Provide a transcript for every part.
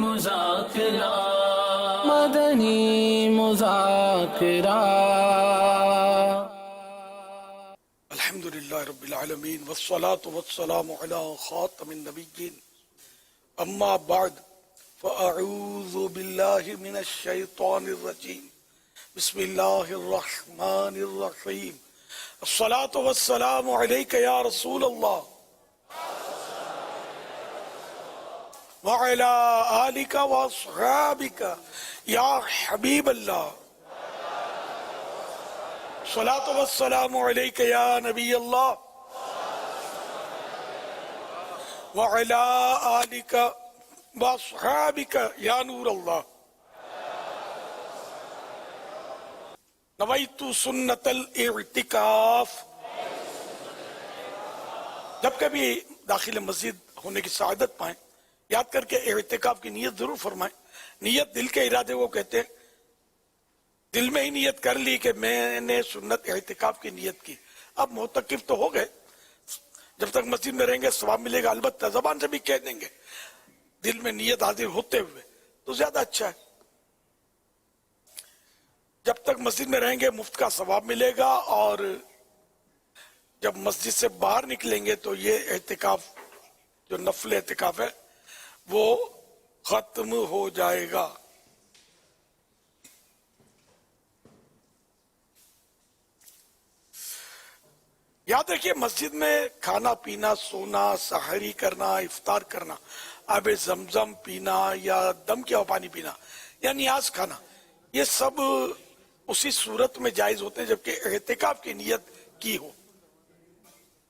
مذاکرہ مدنی مذاکرہ۔ الحمدللہ رب العالمین والصلاة والسلام علی خاتم النبیین اما بعد فاعوذ باللہ من الشیطان الرجیم بسم اللہ الرحمن الرحیم الصلاة والسلام علیک یا رسول اللہ وعلی آلک واصحابک یا حبیب اللہ الصلاة والسلام علیک یا نبی اللہ وعلی آلک واصحابک یا نور اللہ۔ نویت سنت الاعتکاف۔ جب کبھی داخل مسجد ہونے کی سعادت پائیں یاد کر کے اعتکاف کی نیت ضرور فرمائیں۔ نیت دل کے ارادے وہ کہتے ہیں، دل میں ہی نیت کر لی کہ میں نے سنت اعتکاف کی نیت کی، اب معتکف تو ہو گئے، جب تک مسجد میں رہیں گے ثواب ملے گا، البتہ زبان سے بھی کہہ دیں گے دل میں نیت حاضر ہوتے ہوئے تو زیادہ اچھا ہے۔ جب تک مسجد میں رہیں گے مفت کا ثواب ملے گا، اور جب مسجد سے باہر نکلیں گے تو یہ اعتکاف جو نفل اعتکاف ہے وہ ختم ہو جائے گا۔ یاد رکھیے مسجد میں کھانا پینا، سونا، سحری کرنا، افطار کرنا، آب زمزم پینا یا دم کیا ہوا پانی پینا یا نیاز کھانا، یہ سب اسی صورت میں جائز ہوتے ہیں جبکہ اعتکاف کی نیت کی ہو۔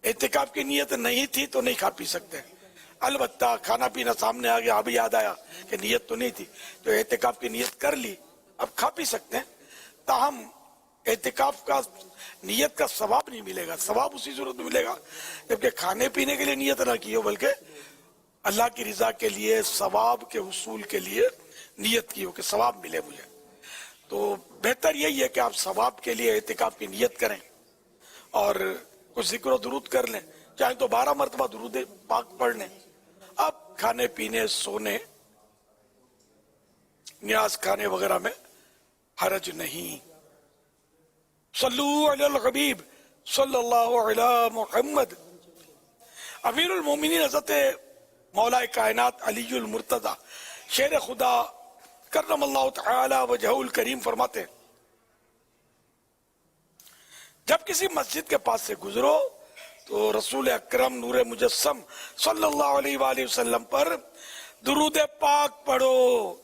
اعتکاف کی نیت نہیں تھی تو نہیں کھا پی سکتے، البتہ کھانا پینا سامنے آ گیا، اب یاد آیا کہ نیت تو نہیں تھی تو اعتکاف کی نیت کر لی، اب کھا پی سکتے ہیں، تاہم اعتکاف کا نیت کا ثواب نہیں ملے گا، ثواب اسی صورت میں ملے گا جبکہ کھانے پینے کے لیے نیت نہ کی ہو بلکہ اللہ کی رضا کے لیے، ثواب کے حصول کے لیے نیت کی ہو کہ ثواب ملے مجھے۔ تو بہتر یہی ہے کہ آپ ثواب کے لیے اعتکاف کی نیت کریں اور کچھ ذکر و درود کر لیں، چاہے تو 12 مرتبہ درود پاک پڑھ لیں۔ اب کھانے پینے، سونے، نیاز کھانے وغیرہ میں حرج نہیں۔ صلو علی الحبیب صلی اللہ علی محمد۔ امیر المومنین حضرت مولا کائنات علی المرتضی شیر خدا کرم اللہ تعالی وجہہ الکریم فرماتے ہیں جب کسی مسجد کے پاس سے گزرو تو رسول اکرم نور مجسم صلی اللہ علیہ وآلہ وسلم پر درود پاک پڑھو۔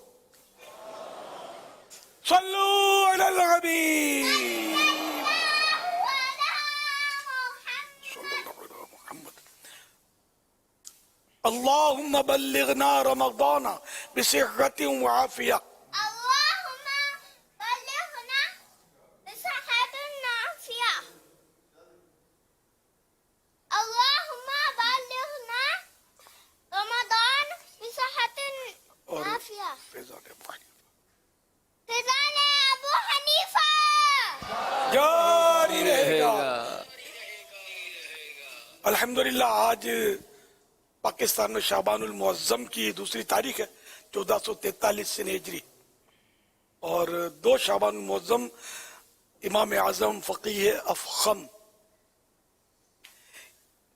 صلو علی الحبیب اللہم بلغنا رمضان بصحت وعافیہ۔ اللهم بلغنا بصحة وعافية. اللهم بلغنا رمضان بصحة وعافية. فیضان ابو حنیفہ جاری رہے گا۔ الحمدللہ آج پاکستان میں شعبان المعظم کی دوسری تاریخ ہے 1443 ہجری، اور 2 شعبان المعظم امام اعظم فقیہ افخم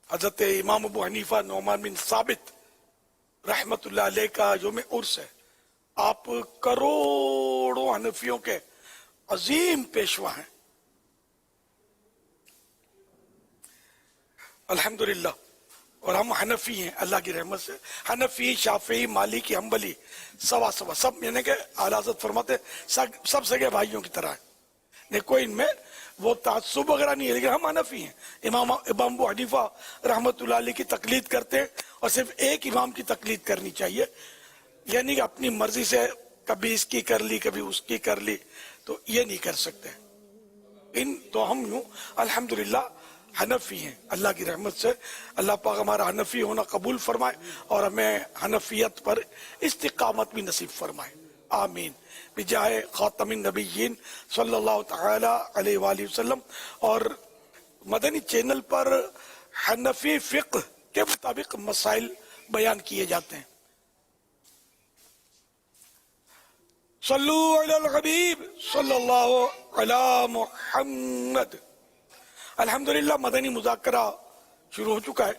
حضرت امام ابو حنیفہ نعمان بن ثابت رحمت اللہ علیہ کا یوم عرس ہے۔ آپ کروڑوں حنفیوں کے عظیم پیشوا ہیں الحمدللہ، اور ہم حنفی ہیں اللہ کی رحمت سے، حنفی، شافعی، مالکی، حنبلی سوا سب، یعنی کہ اعلیٰ حضرت فرماتے سب سگے بھائیوں کی طرح ہیں، نہیں کوئی ان میں وہ تعصب وغیرہ نہیں ہے، لیکن ہم حنفی ہیں۔ امام ابو حنیفہ رحمت اللہ علیہ کی تقلید کرتے ہیں، اور صرف ایک امام کی تقلید کرنی چاہیے، یعنی کہ اپنی مرضی سے کبھی اس کی کر لی کبھی اس کی کر لی تو یہ نہیں کر سکتے۔ تو ہم یوں الحمدللہ حنفی ہیں اللہ کی رحمت سے۔ اللہ پاک ہمارا حنفی ہونا قبول فرمائے اور ہمیں حنفیت پر استقامت بھی نصیب فرمائے، آمین، بجاہ خاتم النبیین صلی اللہ تعالی علیہ وآلہ وسلم۔ اور مدنی چینل پر حنفی فقہ کے مطابق مسائل بیان کیے جاتے ہیں۔ صلو علی الحبیب صلی اللہ علی محمد. الحمدللہ مدنی مذاکرہ شروع ہو چکا ہے.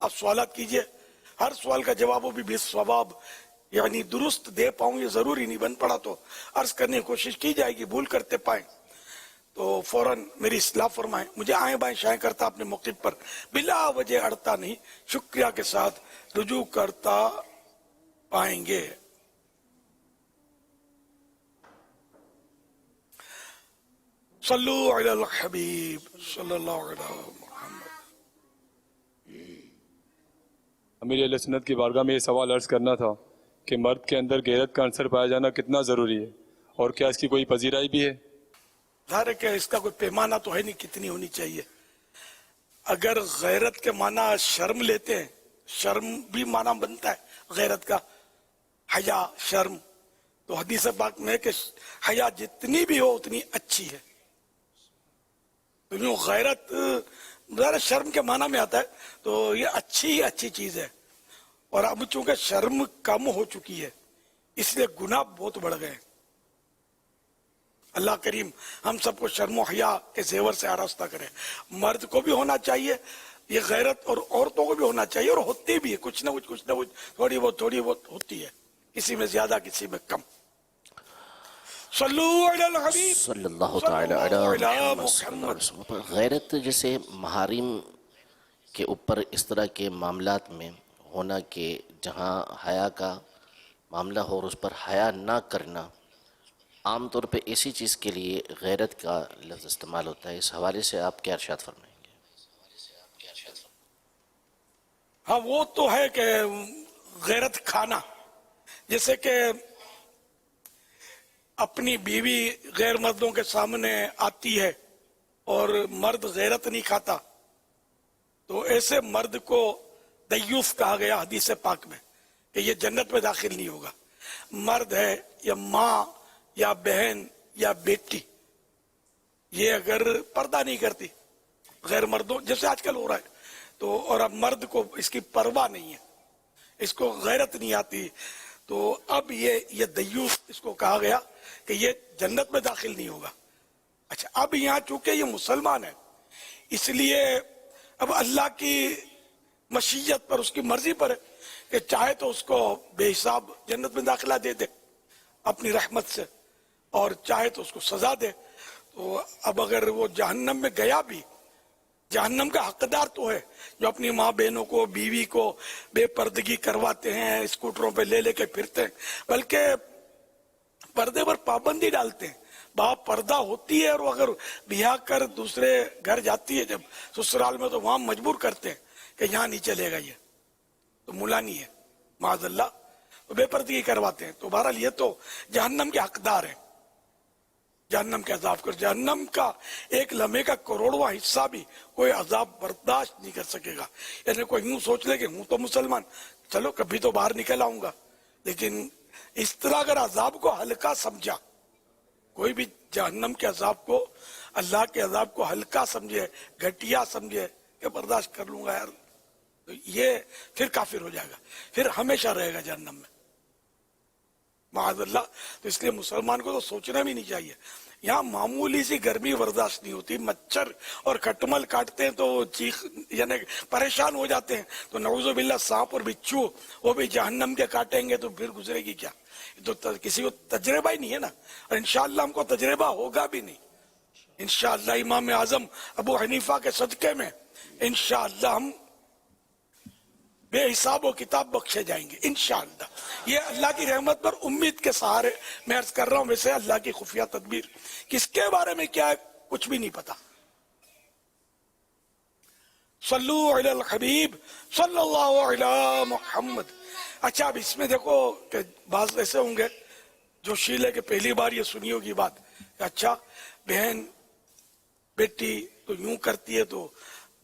آپ سوالات کیجئے. ہر سوال کا جواب بھی بے ثواب یعنی درست دے پاؤں یہ ضروری نہیں، بن پڑا تو عرض کرنے کی کوشش کی جائے گی، بھول کرتے پائیں تو فوراً میری اصلاح فرمائیں. مجھے آئیں بائیں شائیں کرتا اپنے موقف پر بلا وجہ اڑتا نہیں، شکریہ کے ساتھ رجوع کرتا پائیں گے. صلو علی الحبیب صلی اللہ علیہ محمد. امیر اہل سنت کی بارگاہ میں یہ سوال عرض کرنا تھا کہ مرد کے اندر غیرت کا عنصر پایا جانا کتنا ضروری ہے اور کیا اس کی کوئی پذیرائی بھی ہے؟ ظاہر ہے کہ اس کا کوئی پیمانہ تو ہے نہیں کتنی ہونی چاہیے. اگر غیرت کے معنی شرم لیتے ہیں، شرم بھی معنی بنتا ہے غیرت کا، حیا شرم، تو حدیث پاک میں ہے کہ حیا جتنی بھی ہو اتنی اچھی ہے. تو یوں غیرت ظاہر شرم کے معنی میں آتا ہے تو یہ اچھی چیز ہے. اور اب چونکہ شرم کم ہو چکی ہے اس لیے گناہ بہت بڑھ گئے. اللہ کریم ہم سب کو شرم و حیا کے زیور سے آراستہ کرے. مرد کو بھی ہونا چاہیے یہ غیرت، اور عورتوں کو بھی ہونا چاہیے، اور ہوتی بھی ہے کچھ نہ کچھ تھوڑی بہت ہوتی ہے، کسی میں زیادہ کسی میں کم. صلو علی الحبیب صلی اللہ تعالی علی محمد صلی اللہ علیہ وسلم پر غیرت جیسے محارم کے اوپر اس طرح کے معاملات میں ہونا کہ جہاں حیا کا معاملہ ہو اور اس پر حیا نہ کرنا، عام طور پہ ایسی چیز کے لیے غیرت کا لفظ استعمال ہوتا ہے. اس حوالے سے آپ کیا ارشاد فرمائیں گے؟ ہاں وہ تو ہے کہ غیرت کھانا، جیسے کہ اپنی بیوی غیر مردوں کے سامنے آتی ہے اور مرد غیرت نہیں کھاتا تو ایسے مرد کو دیوس کہا گیا حدیث پاک میں کہ یہ جنت میں داخل نہیں ہوگا. مرد ہے یا ماں یا بہن یا بیٹی، یہ اگر پردہ نہیں کرتی غیر مردوں جیسے آج کل ہو رہا ہے تو، اور اب مرد کو اس کی پرواہ نہیں ہے، اس کو غیرت نہیں آتی، تو اب یہ دیوس اس کو کہا گیا کہ یہ جنت میں داخل نہیں ہوگا. اچھا اب یہاں چونکہ یہ مسلمان ہے اس لیے اب اللہ کی مشیت پر، اس کی مرضی پر ہے کہ چاہے تو اس کو بے حساب جنت میں داخلہ دے دے اپنی رحمت سے، اور چاہے تو اس کو سزا دے. تو اب اگر وہ جہنم میں گیا بھی، جہنم کا حقدار تو ہے جو اپنی ماں بہنوں کو، بیوی کو بے پردگی کرواتے ہیں، اسکوٹروں پہ لے کے پھرتے ہیں، بلکہ پردے پر پابندی ڈالتے ہیں. باپ پردہ ہوتی ہے اور وہ اگر بیاہ کر دوسرے گھر جاتی ہے جب سسرال میں تو وہاں مجبور کرتے ہیں کہ یہاں نہیں چلے گا، یہ تو مولانی ہے معاذ اللہ، تو بے پردگی کرواتے ہیں. تو بہرحال یہ تو جہنم کے حقدار ہیں، جہنم کے عذاب کر. جہنم کا ایک لمحے کا کروڑواں حصہ بھی کوئی عذاب برداشت نہیں کر سکے گا. یعنی کوئی یوں سوچ لے کہ ہوں تو مسلمان، چلو کبھی تو باہر نکل آؤں گا، لیکن اس طرح اگر عذاب کو ہلکا سمجھا، کوئی بھی جہنم کے عذاب کو، اللہ کے عذاب کو ہلکا سمجھے، گھٹیا سمجھے کہ برداشت کر لوں گا یار، تو یہ پھر کافر ہو جائے گا، پھر ہمیشہ رہے گا جہنم میں معاذ اللہ. تو اس لیے مسلمان کو تو سوچنا بھی نہیں چاہیے. یہاں معمولی سی گرمی برداشت نہیں ہوتی، مچھر اور کھٹمل کاٹتے ہیں تو چیخ یعنی پریشان ہو جاتے ہیں، تو نعوذ باللہ سانپ اور بچھو وہ بھی جہنم کے کاٹیں گے تو پھر گزرے گی کیا؟ تو کسی کو تجربہ ہی نہیں ہے نا، اور انشاءاللہ ہم کو تجربہ ہوگا بھی نہیں. انشاءاللہ امام اعظم ابو حنیفہ کے صدقے میں انشاءاللہ ہم بے حساب و کتاب بخشے جائیں گے انشاءاللہ. یہ اللہ کی رحمت پر امید کے سہارے میں عرض کر رہا ہوں. ویسے اللہ کی خفیہ تدبیر کس کے بارے میں کیا ہے کچھ بھی نہیں پتا. صلو علی الحبیب صلی اللہ علی محمد. اچھا اب اس میں دیکھو کہ بعض ایسے ہوں گے جو شیلے کے پہلی بار یہ سنی ہوگی بات کہ اچھا بہن بیٹی تو یوں کرتی ہے تو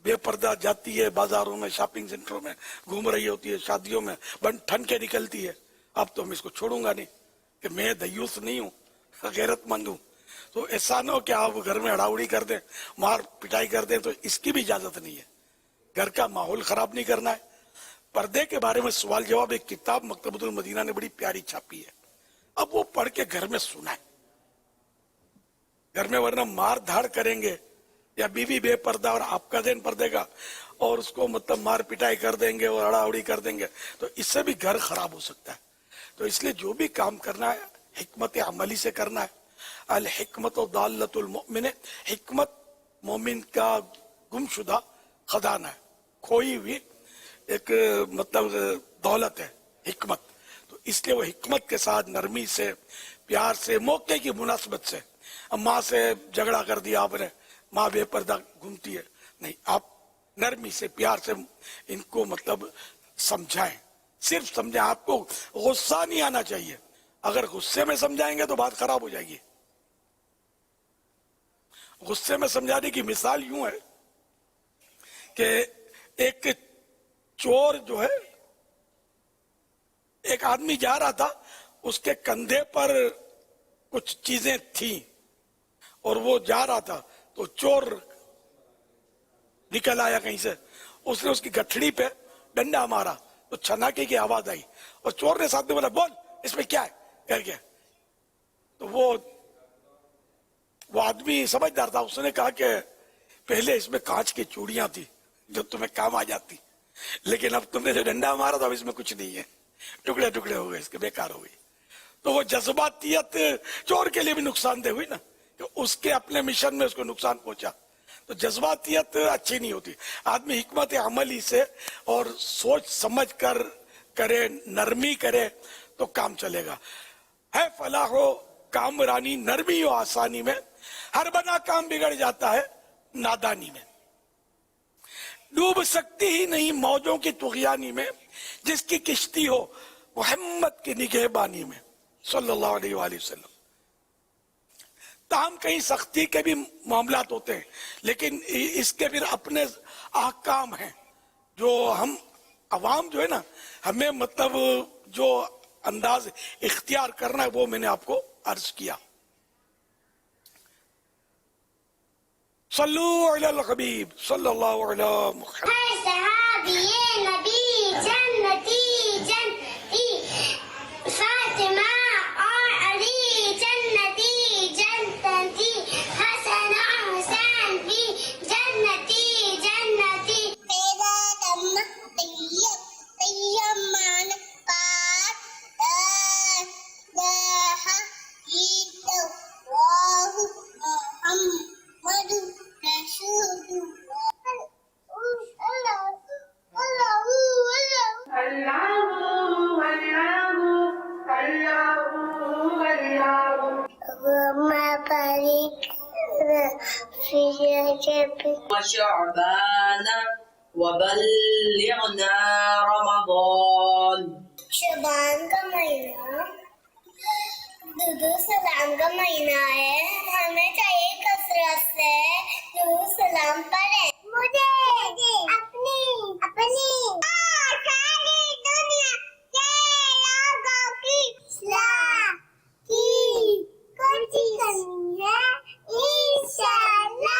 بے پردہ جاتی ہے بازاروں میں، شاپنگ سینٹروں میں گھوم رہی ہوتی ہے، شادیوں میں بن ٹھن کے نکلتی ہے. اب تو میں اس کو چھوڑوں گا نہیں کہ میں دیوس نہیں ہوں، غیرت مند ہوں. تو ایسا نہ ہو کہ آپ گھر میں اڑاوڑی کر دیں، مار پٹائی کر دیں، تو اس کی بھی اجازت نہیں ہے. گھر کا ماحول خراب نہیں کرنا ہے. پردے کے بارے میں سوال جواب ایک کتاب مکتبۃ المدینہ نے بڑی پیاری چھاپی ہے، اب وہ پڑھ کے گھر میں سنائے گھر میں، ورنہ مار دھاڑ کریں گے یا بیوی بے پردہ اور آپ کا ذہن پردے کا اور اس کو مطلب مار پٹائی کر دیں گے اور اڑا اڑی کر دیں گے تو اس سے بھی گھر خراب ہو سکتا ہے. تو اس لیے جو بھی کام کرنا ہے حکمت عملی سے کرنا ہے. الحکمت ضالۃ المؤمن، حکمت مومن کا گمشدہ خزانہ ہے، کھوئی ہوئی ایک مطلب دولت ہے حکمت. تو اس لیے وہ حکمت کے ساتھ نرمی سے، پیار سے، موقع کی مناسبت سے. اب ماں سے جھگڑا کر دیا آپ نے، ماں بے پردہ گھومتی ہے، نہیں، آپ نرمی سے پیار سے ان کو مطلب سمجھائیں، صرف سمجھائیں. آپ کو غصہ نہیں آنا چاہیے، اگر غصے میں سمجھائیں گے تو بات خراب ہو جائے گی. غصے میں سمجھانے کی مثال یوں ہے کہ ایک چور جو ہے، ایک آدمی جا رہا تھا، اس کے کندھے پر کچھ چیزیں تھیں اور وہ جا رہا تھا تو چور نکل آیا کہیں سے، اس نے اس کی گٹھڑی پہ ڈنڈا مارا تو چھناکے کی آواز آئی اور چور نے ساتھ میں بولا بول اس میں کیا ہے کر کے. تو وہ آدمی سمجھدار تھا، اس نے کہا کہ پہلے اس میں کانچ کی چوڑیاں تھی جو تمہیں کام آ جاتی، لیکن اب تم نے جو ڈنڈا مارا تو اب اس میں کچھ نہیں ہے، ٹکڑے ٹکڑے ہو گئے، اس کے بیکار ہو گئی. تو وہ جذباتیت چور کے لیے بھی نقصان دہ ہوئی نا، کہ اس کے اپنے مشن میں اس کو نقصان پہنچا. تو جذباتیت اچھی نہیں ہوتی. آدمی حکمت عملی سے اور سوچ سمجھ کر کرے، نرمی کرے تو کام چلے گا. ہے فلاح و کامرانی نرمی و آسانی میں، ہر بنا کام بگڑ جاتا ہے نادانی میں. ڈوب سکتی ہی نہیں موجوں کی طغیانی میں، جس کی کشتی ہو محمد کی نگہبانی میں صلی اللہ علیہ وآلہ وسلم. تاہم کہیں سختی کے بھی معاملات ہوتے ہیں، لیکن اس کے پھر اپنے احکام ہیں جو ہم عوام جو ہے نا، ہمیں مطلب جو انداز اختیار کرنا ہے وہ میں نے آپ کو عرض کیا. صلو علی الحبیب صلی اللہ علیہ محمد. ہے صحابی نبی جنتی جنتی، فاطمہ اور علی جنتی جنتی، حسن اور حسین بھی جنتی جنتی. میرا دم طیب طیب مان پاک محمد رسول وشعبان وبلغنا رمضان. شعبان کا مہینہ درود سلام کا مہینہ ہے، ہمیں چاہیے کثرت سے درود سلام پڑھیں. مجھے اپنی ساری دنیا کے لوگوں کی اصلاح کی کوشش کرنی ہے انشاءاللہ.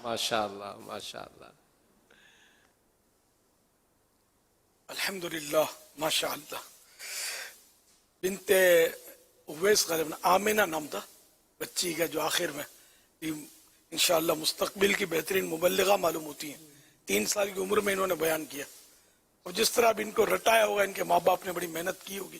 ماشاءاللہ ماشاءاللہ. الحمدللہ ماشاءاللہ. بنت اویس غالباً آمینہ نام تھا بچی کا، جو آخر میں انشاءاللہ مستقبل کی بہترین مبلغہ معلوم ہوتی ہیں. 3 سال کی عمر میں انہوں نے بیان کیا، اور جس طرح اب ان کو رٹایا ہوگا ان کے ماں باپ نے بڑی محنت کی ہوگی.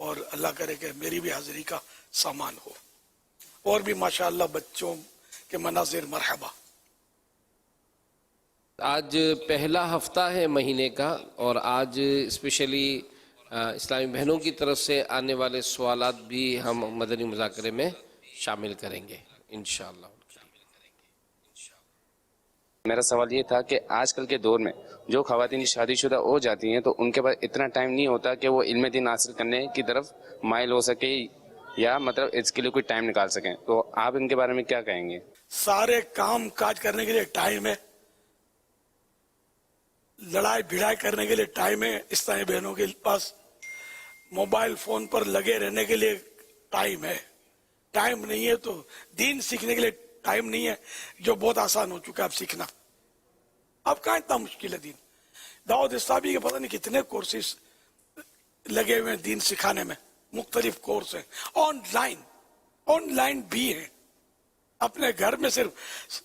اور اللہ کرے کہ میری بھی حاضری کا سامان ہو. اور بھی ماشاءاللہ بچوں کے مناظر مرحبا. آج پہلا ہفتہ ہے مہینے کا، اور آج اسپیشلی اسلامی بہنوں کی طرف سے آنے والے سوالات بھی ہم مدنی مذاکرے میں شامل کریں گے انشاءاللہ. میرا سوال یہ تھا کہ آج کل کے دور میں جو خواتین شادی شدہ ہو جاتی ہیں تو ان کے پاس اتنا ٹائم نہیں ہوتا کہ وہ علم دین حاصل کرنے کی طرف مائل ہو سکے، یا مطلب اس کے لیے کوئی ٹائم نکال سکیں، تو آپ ان کے بارے میں کیا کہیں گے؟ سارے کام کاج کرنے کے لیے ٹائم ہے، لڑائی بھڑائی کرنے کے لیے ٹائم ہے. اسلامی بہنوں کے پاس موبائل فون پر لگے رہنے کے لیے ٹائم ہے. ٹائم نہیں ہے تو دین سیکھنے کے لیے ٹائم نہیں ہے، جو بہت آسان ہو چکا ہے اب سیکھنا. اب کہاں اتنا مشکل ہے دین. دعوت اسلامی کے پتہ نہیں کتنے کورسز لگے ہوئے ہیں دین سکھانے میں، مختلف کورس ہیں. آن لائن بھی ہیں. اپنے گھر میں صرف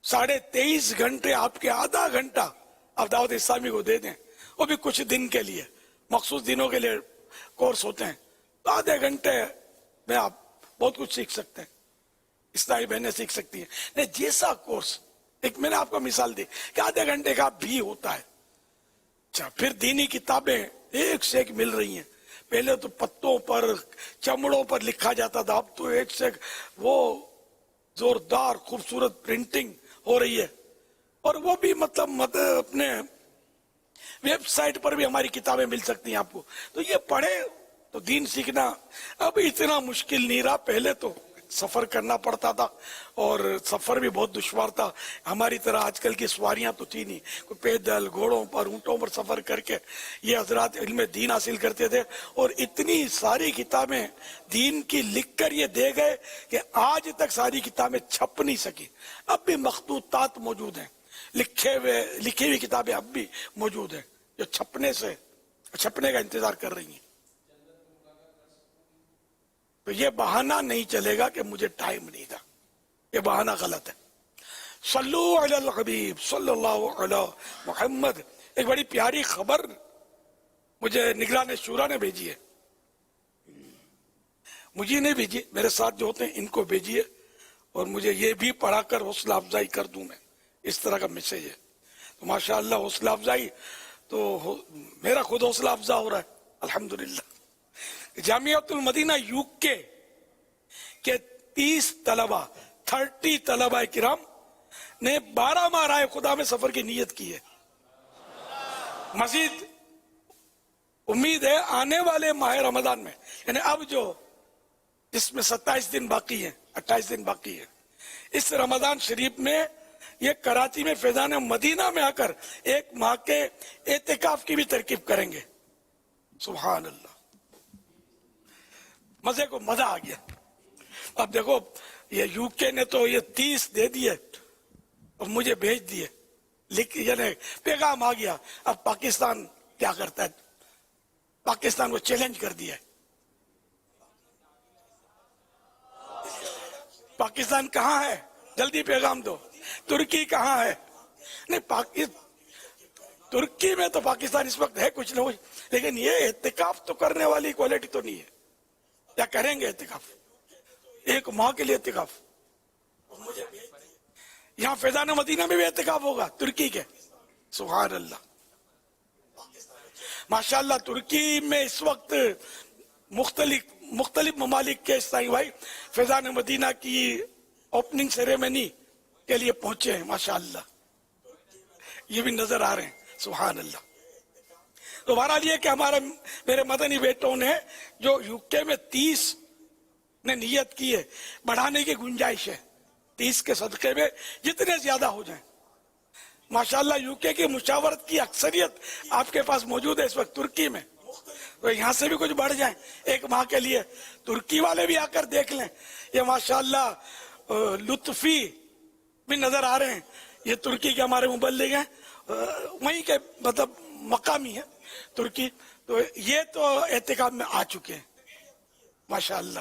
23.5 گھنٹے آپ کے آدھا گھنٹہ آپ دعوت اسلامی کو دے دیں، وہ بھی کچھ دن کے لیے، مخصوص دنوں کے لیے کورس ہوتے ہیں، تو آدھے گھنٹے میں آپ بہت کچھ سیکھ سکتے ہیں. اسلامی بہنیں سیکھ سکتی ہیں. نہیں، جیسا کورس، ایک میں نے آپ کو مثال دی کہ آدھے گھنٹے کا بھی ہوتا ہے. اچھا، پھر دینی کتابیں ایک سے ایک مل رہی ہیں. پہلے تو پتوں پر چمڑوں پر لکھا جاتا تھا، اب تو ایک سے ایک وہ زوردار خوبصورت پرنٹنگ ہو رہی ہے. اور وہ بھی مطلب اپنے ویب سائٹ پر بھی ہماری کتابیں مل سکتی ہیں آپ کو. تو یہ پڑھے تو دین سیکھنا اب اتنا مشکل نہیں رہا. پہلے تو سفر کرنا پڑتا تھا، اور سفر بھی بہت دشوار تھا. ہماری طرح آج کل کی سواریاں تو تھی نہیں، کوئی پیدل، گھوڑوں پر، اونٹوں پر سفر کر کے یہ حضرات علم دین حاصل کرتے تھے. اور اتنی ساری کتابیں دین کی لکھ کر یہ دے گئے کہ آج تک ساری کتابیں چھپ نہیں سکی. اب بھی مخطوطات موجود ہیں، لکھی ہوئی کتابیں اب بھی موجود ہیں جو چھپنے کا انتظار کر رہی ہیں. تو یہ بہانہ نہیں چلے گا کہ مجھے ٹائم نہیں تھا، یہ بہانہ غلط ہے. صلو علی الحبیب صلی اللہ علی محمد. ایک بڑی پیاری خبر مجھے نگران شورا نے بھیجی ہے. مجھے نہیں بھیجی، میرے ساتھ جو ہوتے ہیں ان کو بھیجیے، اور مجھے یہ بھی پڑھا کر حوصلہ افزائی کر دوں. میں اس طرح کا میسج ہے. تو ماشاءاللہ حوصلہ افزائی تو میرا خود حوصلہ افزا ہو رہا ہے الحمدللہ. جامعۃ المدینہ UK کے 30 طلبہ کرام نے 12 ماہ رائے خدا میں سفر کی نیت کی ہے. مزید امید ہے آنے والے ماہ رمضان میں، یعنی اب جو اس میں 27 دن باقی ہیں، 28 دن باقی ہیں، اس رمضان شریف میں یہ کراچی میں فیضان مدینہ میں آ کر 1 ماہ کے اعتکاف کی بھی ترکیب کریں گے. سبحان اللہ، مزے کو مزہ آ گیا. اب دیکھو یہ UK نے تو یہ 30 دے دیے اور مجھے بھیج دیے، یعنی پیغام آ گیا. اب پاکستان کیا کرتا ہے؟ پاکستان کو چیلنج کر دیا ہے. پاکستان کہاں ہے؟ جلدی پیغام دو. ترکی کہاں ہے؟ نہیں، ترکی میں تو پاکستان اس وقت ہے کچھ نہ کچھ، لیکن یہ اعتکاف تو کرنے والی کوالٹی تو نہیں ہے. کیا کریں گے اعتکاف؟ 1 ماہ کے لیے اعتکاف. یہاں فیضان مدینہ میں بھی اعتکاف ہوگا ترکی کے. سبحان اللہ. ماشاءاللہ ترکی میں اس وقت مختلف ممالک کے اسلامی بھائی فیضان مدینہ کی اوپننگ سیریمنی کے لیے پہنچے ہیں. ماشاءاللہ یہ بھی نظر آ رہے ہیں. سبحان اللہ. تو بہرحال یہ کہ میرے مدنی بیٹوں نے جو UK میں 30 نے نیت کی ہے، بڑھانے کی گنجائش ہے. 30 کے صدقے میں جتنے زیادہ ہو جائیں. ماشاءاللہ UK کی مشاورت کی اکثریت آپ کے پاس موجود ہے اس وقت ترکی میں، تو یہاں سے بھی کچھ بڑھ جائیں 1 ماہ کے لیے. ترکی والے بھی آ کر دیکھ لیں. یہ ماشاءاللہ لطفی بھی نظر آ رہے ہیں، یہ ترکی کے ہمارے مبلغ ہیں، وہیں کے مطلب مقامی ہیں ترکی. تو یہ تو اعتکاف میں آ چکے ہیں ماشاءاللہ.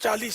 40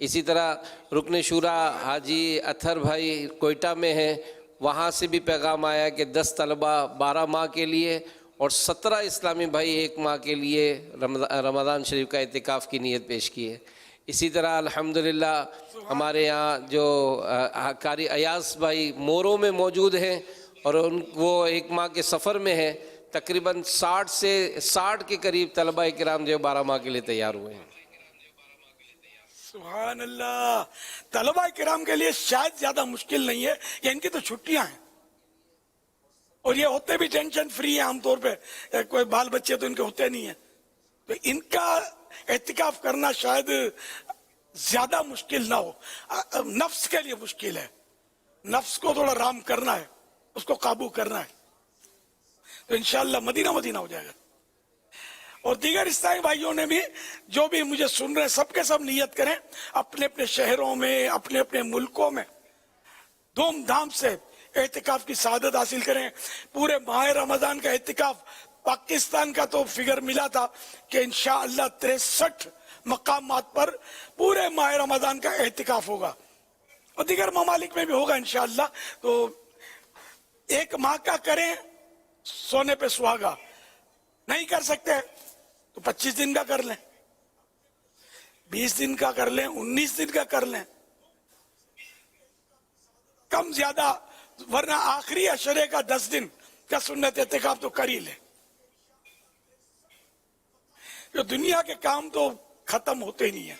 اسی طرح رکن شورا حاجی اطہر بھائی کوئٹہ میں ہیں، وہاں سے بھی پیغام آیا کہ 10 طلبہ 12 ماہ کے لیے اور 17 اسلامی بھائی 1 ماہ کے لیے رمضان شریف کا اعتکاف کی نیت پیش کی ہے۔ اسی طرح الحمدللہ ہمارے یہاں جو قاری ایاز بھائی مورو میں موجود ہیں اور وہ 1 ماہ کے سفر میں ہیں، تقریباً 60 کے قریب طلبہ کرام جو 12 ماہ کے لیے تیار ہوئے ہیں۔ سبحان اللہ، طلبہ کرام کے لیے شاید زیادہ مشکل نہیں ہے، یہ ان کی تو چھٹیاں ہیں اور یہ ہوتے بھی ٹینشن فری ہیں عام طور پہ، کوئی بال بچے تو ان کے ہوتے نہیں ہیں، تو ان کا اعتکاف کرنا شاید زیادہ مشکل نہ ہو۔ نفس کے لیے مشکل ہے، نفس کو تھوڑا رام کرنا ہے، اس کو قابو کرنا ہے، تو انشاءاللہ مدینہ مدینہ ہو جائے گا۔ اور دیگر اسلامی بھائیوں نے بھی جو بھی مجھے سن رہے ہیں سب کے سب نیت کریں، اپنے اپنے شہروں میں اپنے اپنے ملکوں میں دھوم دھام سے اعتکاف کی سعادت حاصل کریں۔ پورے ماہ رمضان کا اعتکاف، پاکستان کا تو فگر ملا تھا کہ انشاءاللہ 63 مقامات پر پورے ماہ رمضان کا اعتکاف ہوگا، اور دیگر ممالک میں بھی ہوگا انشاءاللہ۔ تو 1 ماہ کا کریں، سونے پہ سہاگا، نہیں کر سکتے تو 25 دن کا کر لیں، 20 دن کا کر لیں، 19 دن کا کر لیں، کم زیادہ، ورنہ آخری عشرے کا 10 دن کا سنت اعتکاف تو کر ہی لیں۔ جو دنیا کے کام تو ختم ہوتے نہیں ہیں،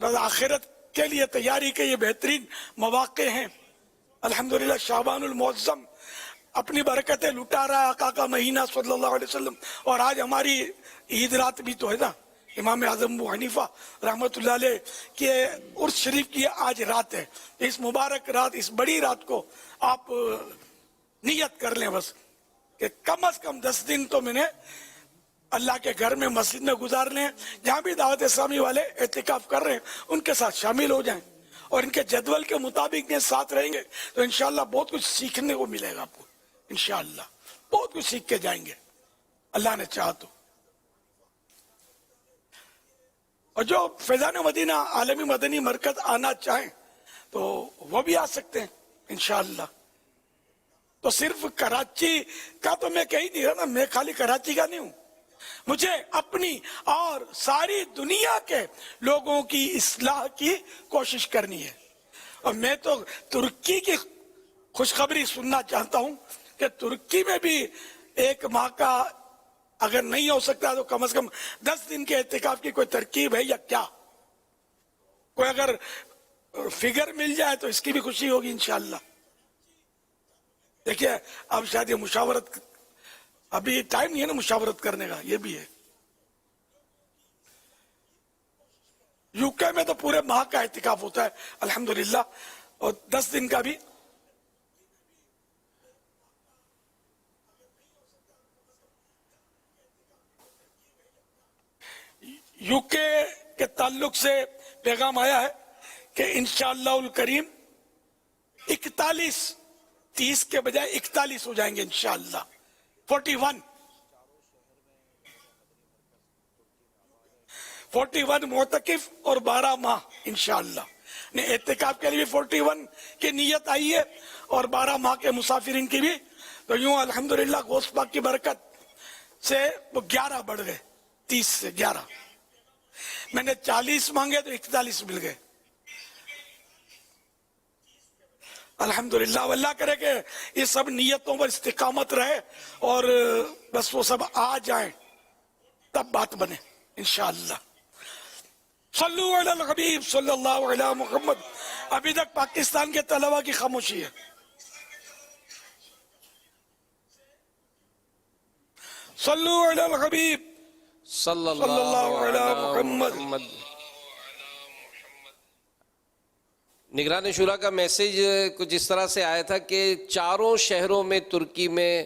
بس آخرت کے لیے تیاری کے یہ بہترین مواقع ہیں۔ الحمدللہ شعبان المعظم اپنی برکتیں لٹا رہا ہے، آقا کا مہینہ صلی اللہ علیہ وسلم، اور آج ہماری عید رات بھی تو ہے نا، امام اعظم ابو حنیفہ رحمت اللہ علیہ کہ عرس شریف کی آج رات ہے۔ اس مبارک رات، اس بڑی رات کو آپ نیت کر لیں بس کہ کم از کم 10 دن تو میں نے اللہ کے گھر میں مسجد میں گزار لیں، جہاں بھی دعوت اسلامی والے اعتکاف کر رہے ہیں ان کے ساتھ شامل ہو جائیں، اور ان کے جدول کے مطابق یہ ساتھ رہیں گے تو انشاءاللہ بہت کچھ سیکھنے کو ملے گا آپ کو، انشاءاللہ بہت کچھ سیکھ کے جائیں گے اللہ نے چاہا تو۔ اور جو فیضان مدینہ عالمی مدنی مرکز آنا چاہیں تو وہ بھی آ سکتے ہیں انشاءاللہ۔ تو صرف کراچی کا تو میں کہی نہیں رہا نا، میں خالی کراچی کا نہیں ہوں، مجھے اپنی اور ساری دنیا کے لوگوں کی اصلاح کی کوشش کرنی ہے۔ اور میں تو ترکی کی خوشخبری سننا چاہتا ہوں کہ ترکی میں بھی 1 ماہ کا اگر نہیں ہو سکتا تو کم از کم 10 دن کے اعتکاف کی کوئی ترکیب ہے یا کیا، کوئی اگر فگر مل جائے تو اس کی بھی خوشی ہوگی انشاءاللہ۔ دیکھیے اب شاید یہ مشاورت، ابھی ٹائم نہیں ہے نا مشاورت کرنے کا، یہ بھی ہے۔ یو کے میں تو پورے ماہ کا اعتکاف ہوتا ہے الحمدللہ، اور 10 دن کا بھی۔ یو کے تعلق سے پیغام آیا ہے کہ انشاءاللہ الکریم 30 کے بجائے 41 ہو جائیں گے انشاءاللہ، 41 معتکف اور 12 ماہ انشاءاللہ۔ اعتکاف کے لیے 41 کی نیت آئی ہے اور 12 ماہ کے مسافرین کی بھی، تو یوں الحمدللہ غوث پاک کی برکت سے وہ 11 بڑھ گئے، 30 سے 11۔ میں نے 40 مانگے تو 41 مل گئے الحمدللہ۔ اللہ کرے کہ یہ سب نیتوں پر استقامت رہے اور بس وہ سب آ جائیں تب بات بنے انشاءاللہ۔ صلو علی الحبیب صلی اللہ علیہ محمد۔ ابھی تک پاکستان کے طلبہ کی خاموشی ہے۔ صلو علی الحبیب صلی اللہ علیہ محمد۔ نگران شورا کا میسیج کچھ اس طرح سے آیا تھا کہ 4 شہروں میں ترکی میں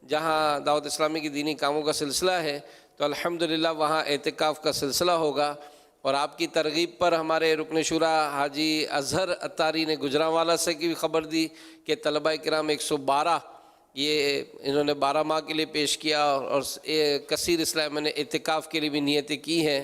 جہاں دعوت اسلامی کی دینی کاموں کا سلسلہ ہے تو الحمدللہ وہاں اعتکاف کا سلسلہ ہوگا، اور آپ کی ترغیب پر ہمارے رکن شورا حاجی اظہر اتاری نے گجرانوالہ سے کی خبر دی کہ طلبہ کرام 112 یہ انہوں نے 12 ماہ کے لیے پیش کیا، اور کثیر اسلامیہ نے اعتکاف کے لیے بھی نیتیں کی ہیں۔